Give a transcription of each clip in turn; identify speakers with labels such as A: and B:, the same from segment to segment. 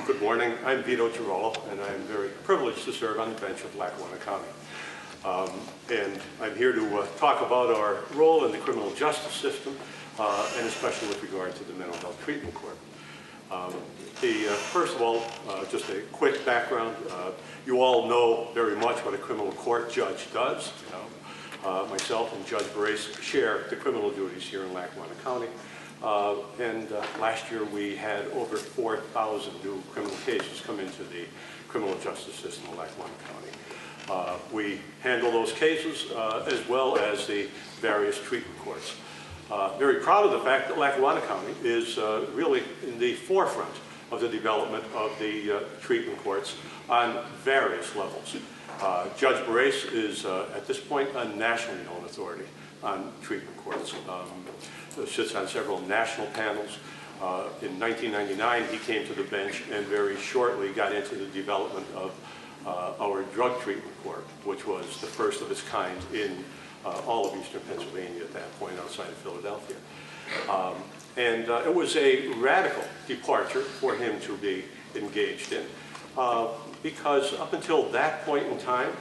A: Good morning. I'm Vito Girolo, and I'm very privileged to serve on the bench of Lackawanna County. And I'm here to talk about our role in the criminal justice system, and especially with regard to the mental health treatment court. First of all, just a quick background. You all know very much what a criminal court judge does. Myself and Judge Brace share the criminal duties here in Lackawanna County. Last year we had over 4,000 new criminal cases come into the criminal justice system of Lackawanna County. We handle those cases as well as the various treatment courts. Very proud of the fact that Lackawanna County is really in the forefront of the development of the treatment courts on various levels. Judge Brace is at this point a nationally known authority on treatment courts. Sits on several national panels. In 1999 he came to the bench and very shortly got into the development of our drug treatment court, which was the first of its kind in all of eastern Pennsylvania at that point outside of Philadelphia. It was a radical departure for him to be engaged in because up until that point in time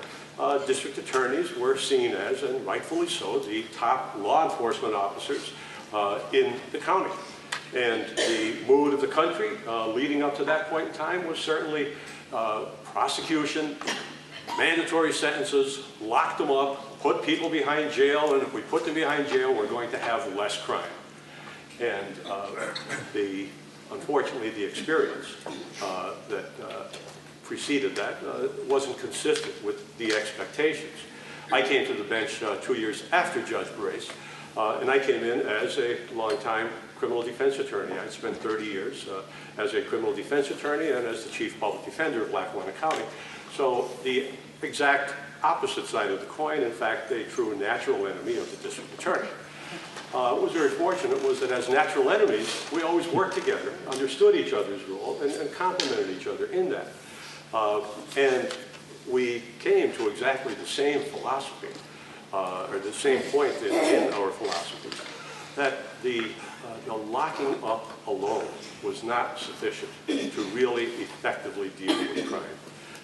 A: district attorneys were seen as, and rightfully so, the top law enforcement officers in the county. And the mood of the country leading up to that point in time was certainly prosecution, mandatory sentences, lock them up, put people behind jail, and if we put them behind jail, we're going to have less crime. And unfortunately, the experience that preceded that wasn't consistent with the expectations. I came to the bench 2 years after Judge Brace, and I came in as a longtime criminal defense attorney. I spent 30 years as a criminal defense attorney and as the chief public defender of Lackawanna County. So the exact opposite side of the coin, in fact, a true natural enemy of the district attorney. What was very fortunate was that as natural enemies, we always worked together, understood each other's role, and complemented each other in that. And we came to exactly the same philosophy, or the same point in our philosophy, that the locking up alone was not sufficient to really effectively deal with crime.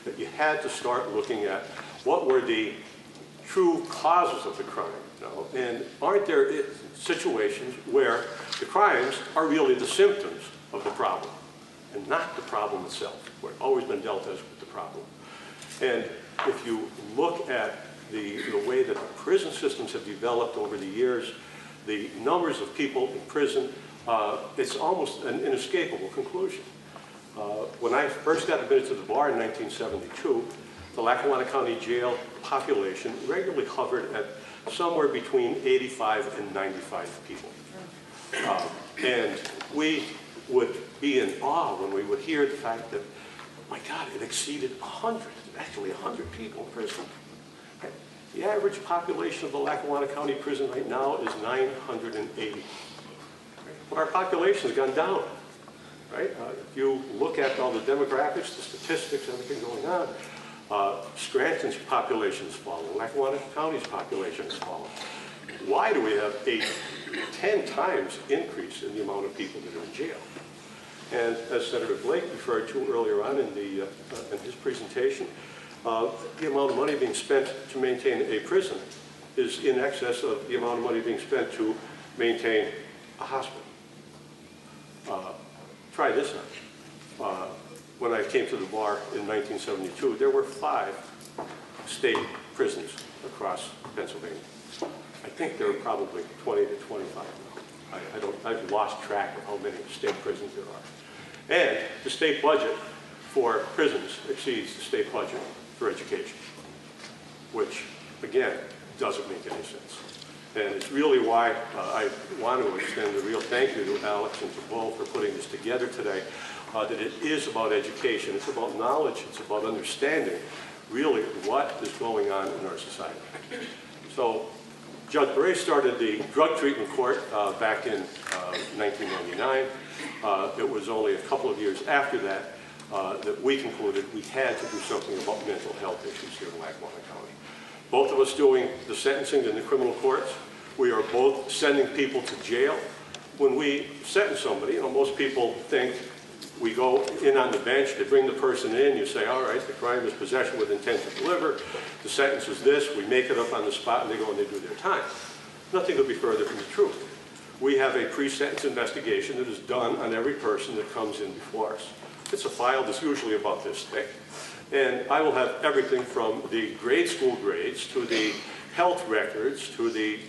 A: That you had to start looking at what were the true causes of the crime. And aren't there situations where the crimes are really the symptoms of the problem and not the problem itself, where it's always been dealt as with the problem. And if you look at the way that the prison systems have developed over the years, the numbers of people in prison, it's almost an inescapable conclusion. When I first got admitted to the bar in 1972, the Lackawanna County jail population regularly hovered at somewhere between 85 and 95 people. And we would be in awe when we would hear the fact that, my God, it exceeded 100, actually 100 people in prison. The average population of the Lackawanna County prison right now is 980. But our population has gone down, right? If you look at all the demographics, the statistics, everything going on, Scranton's population has fallen, Lackawanna County's population has fallen. Why do we have a 10 times increase in the amount of people that are in jail? And as Senator Blake referred to earlier on in his presentation, the amount of money being spent to maintain a prison is in excess of the amount of money being spent to maintain a hospital. Try this now. When I came to the bar in 1972, there were 5 state prisons across Pennsylvania. I think there are probably 20 to 25 now. I've lost track of how many state prisons there are. And the state budget for prisons exceeds the state budget for education, which, again, doesn't make any sense. And it's really why I want to extend a real thank you to Alex and to Bo for putting this together today, that it is about education, it's about knowledge, it's about understanding really what is going on in our society. So Judge Brace started the drug treatment court back in 1999. It was only a couple of years after that that we concluded we had to do something about mental health issues here in Lackawanna County. Both of us doing the sentencing in the criminal courts. We are both sending people to jail. When we sentence somebody, most people think we go in on the bench, they bring the person in, you say, all right, the crime is possession with intent to deliver, the sentence is this, we make it up on the spot, and they go and they do their time. Nothing could be further from the truth. We have a pre-sentence investigation that is done on every person that comes in before us. It's a file that's usually about this thick. And I will have everything from the grade school grades to the health records to the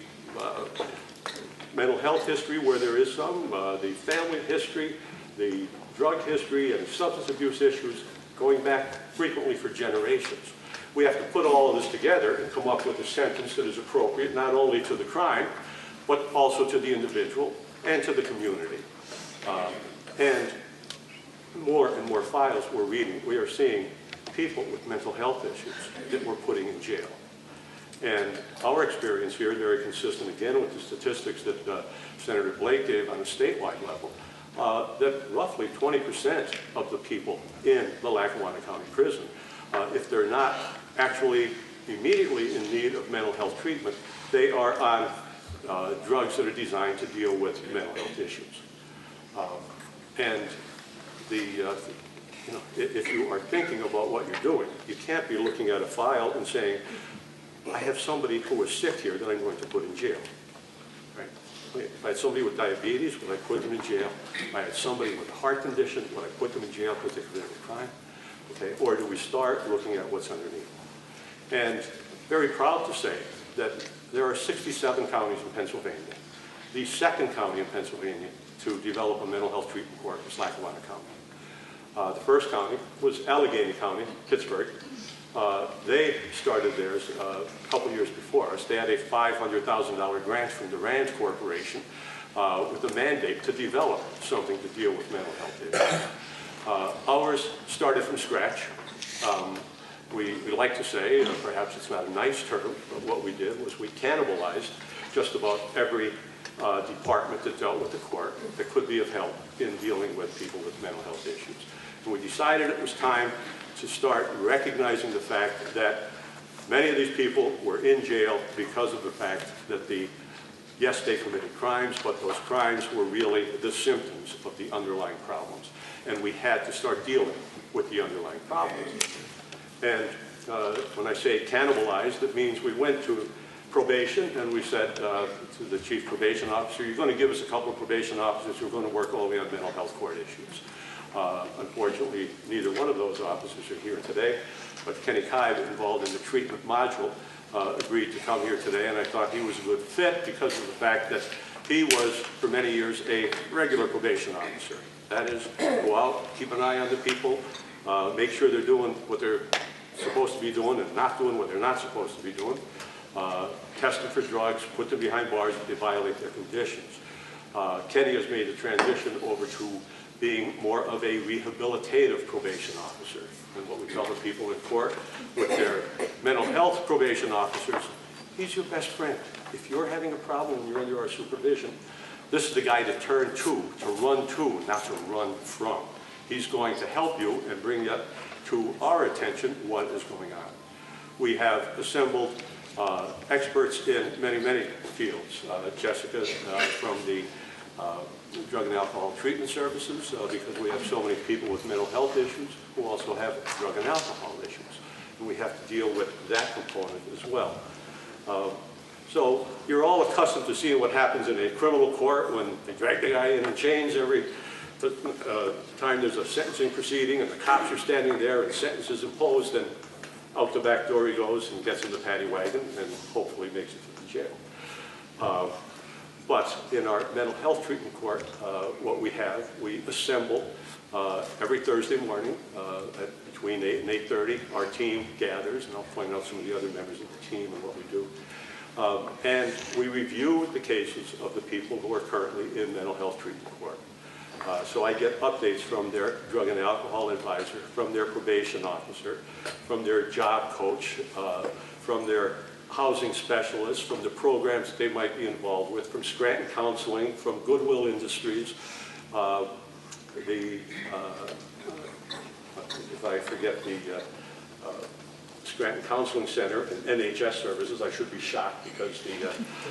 A: mental health history where there is some, the family history, the drug history and substance abuse issues going back frequently for generations. We have to put all of this together and come up with a sentence that is appropriate not only to the crime, but also to the individual and to the community. And more files we're reading, we are seeing people with mental health issues that we're putting in jail. And our experience here is very consistent, again, with the statistics that Senator Blake gave on a statewide level, that roughly 20% of the people in the Lackawanna County Prison, if they're not actually immediately in need of mental health treatment, they are on drugs that are designed to deal with mental health issues. And if you are thinking about what you're doing, you can't be looking at a file and saying, I have somebody who is sick here that I'm going to put in jail. Right? If I had somebody with diabetes, would I put them in jail? If I had somebody with a heart condition, would I put them in jail because they committed a crime? Okay? Or do we start looking at what's underneath? And very proud to say that there are 67 counties in Pennsylvania. The second county in Pennsylvania to develop a mental health treatment court was Lackawanna County. The first county was Allegheny County, Pittsburgh. They started theirs a couple years before us. They had a $500,000 grant from the Rand Corporation with a mandate to develop something to deal with mental health issues. Ours started from scratch. We like to say, perhaps it's not a nice term, but what we did was we cannibalized just about every department that dealt with the court that could be of help in dealing with people with mental health issues. And we decided it was time to start recognizing the fact that many of these people were in jail because of the fact that yes, they committed crimes, but those crimes were really the symptoms of the underlying problems. And we had to start dealing with the underlying problems. And when I say cannibalized, it means we went to probation and we said to the chief probation officer, you're going to give us a couple of probation officers who are going to work only on mental health court issues. Unfortunately, neither one of those officers are here today, but Kenny Kive, involved in the treatment module, agreed to come here today, and I thought he was a good fit because of the fact that he was, for many years, a regular probation officer. That is, go out, keep an eye on the people, make sure they're doing what they're supposed to be doing and not doing what they're not supposed to be doing, test them for drugs, put them behind bars if they violate their conditions. Kenny has made the transition over to being more of a rehabilitative probation officer. And what we tell the people in court with their mental health probation officers, he's your best friend. If you're having a problem and you're under our supervision, this is the guy to turn to run to, not to run from. He's going to help you and bring up to our attention what is going on. We have assembled experts in many, many fields. Jessica from the Drug and Alcohol Treatment Services, because we have so many people with mental health issues who also have drug and alcohol issues. And we have to deal with that component as well. So you're all accustomed to seeing what happens in a criminal court when they drag the guy in chains every time there's a sentencing proceeding and the cops are standing there and sentence is imposed, and out the back door he goes and gets in the paddy wagon and hopefully makes it to the jail. But in our mental health treatment court, what we have, we assemble every Thursday morning at between 8 and 8:30. Our team gathers, and I'll point out some of the other members of the team and what we do. And we review the cases of the people who are currently in mental health treatment court. So I get updates from their drug and alcohol advisor, from their probation officer, from their job coach, from their housing specialists, from the programs that they might be involved with, from Scranton Counseling, from Goodwill Industries, if I forget the Scranton Counseling Center and NHS services, I should be shocked because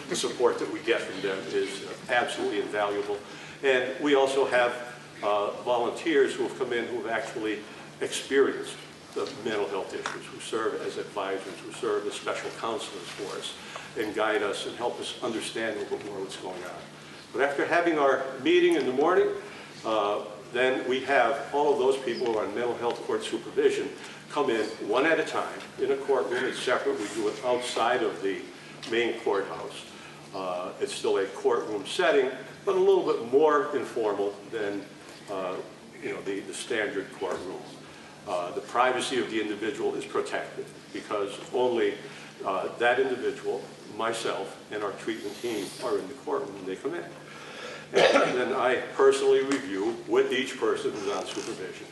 A: the support that we get from them is absolutely invaluable. And we also have volunteers who have come in who have actually experienced the mental health issues, who serve as advisors, who serve as special counselors for us and guide us and help us understand a little bit more what's going on. But after having our meeting in the morning, then we have all of those people who are on mental health court supervision come in one at a time in a courtroom. It's separate. We do it outside of the main courthouse. It's still a courtroom setting, but a little bit more informal than the standard courtroom. The privacy of the individual is protected because only that individual, myself, and our treatment team are in the courtroom when they come in. And then I personally review with each person who's on supervision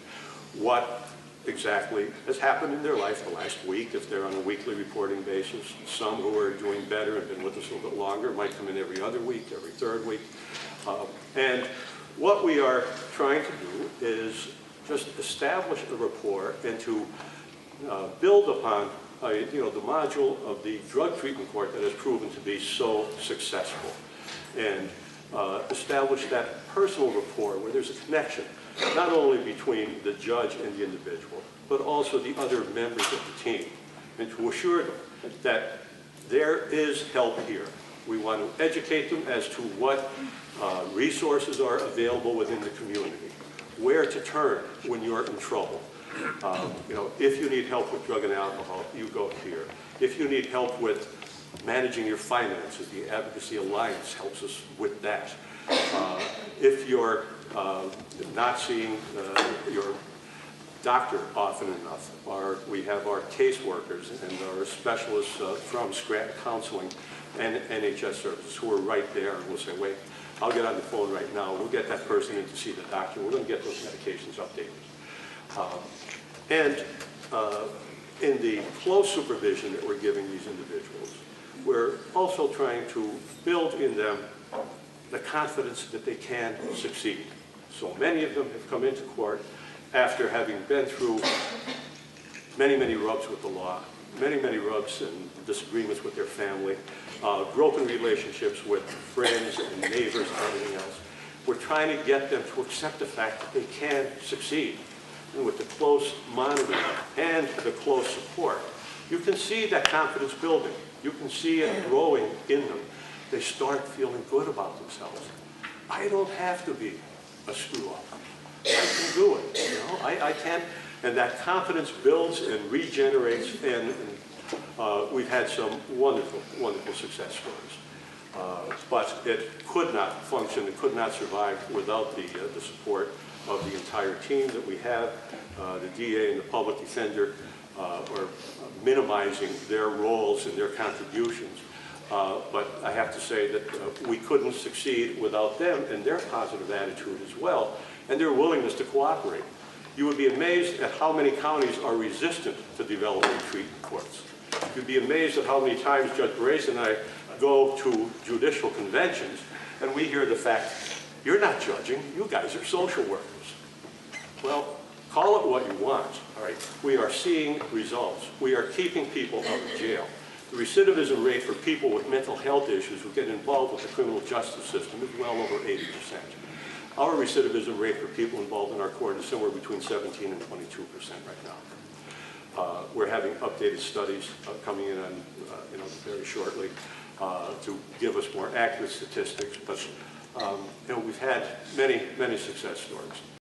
A: what exactly has happened in their life the last week, if they're on a weekly reporting basis. Some who are doing better and been with us a little bit longer might come in every other week, every third week. And what we are trying to do is just establish a rapport and to build upon the module of the drug treatment court that has proven to be so successful, and establish that personal rapport where there's a connection, not only between the judge and the individual, but also the other members of the team, and to assure them that there is help here. We want to educate them as to what resources are available within the community, where to turn when you're in trouble. If you need help with drug and alcohol, you go here. If you need help with managing your finances, the Advocacy Alliance helps us with that. If you're not seeing your doctor often enough, we have our caseworkers and our specialists from Scranton Counseling and NHS Services who are right there, and we'll say, wait, I'll get on the phone right now. We'll get that person in to see the doctor. We're going to get those medications updated. In the close supervision that we're giving these individuals, we're also trying to build in them the confidence that they can succeed. So many of them have come into court after having been through many, many rubs with the law, many, many rubs and disagreements with their family, broken relationships with friends and neighbors and everything else. We're trying to get them to accept the fact that they can succeed. And with the close monitoring and the close support, you can see that confidence building. You can see it growing in them. They start feeling good about themselves. I don't have to be a screw-up. I can do it. I can. And that confidence builds and regenerates, and we've had some wonderful, wonderful success stories. But it could not function, it could not survive without the support of the entire team that we have. The DA and the public defender are minimizing their roles and their contributions. But I have to say that we couldn't succeed without them and their positive attitude as well, and their willingness to cooperate. You would be amazed at how many counties are resistant to developing treatment courts. You'd be amazed at how many times Judge Brace and I go to judicial conventions and we hear the fact, you're not judging, you guys are social workers. Well, call it what you want, all right? We are seeing results. We are keeping people out of jail. The recidivism rate for people with mental health issues who get involved with the criminal justice system is well over 80%. Our recidivism rate for people involved in our court is somewhere between 17 and 22% right now. We're having updated studies coming in on, very shortly to give us more accurate statistics. But we've had many, many success stories.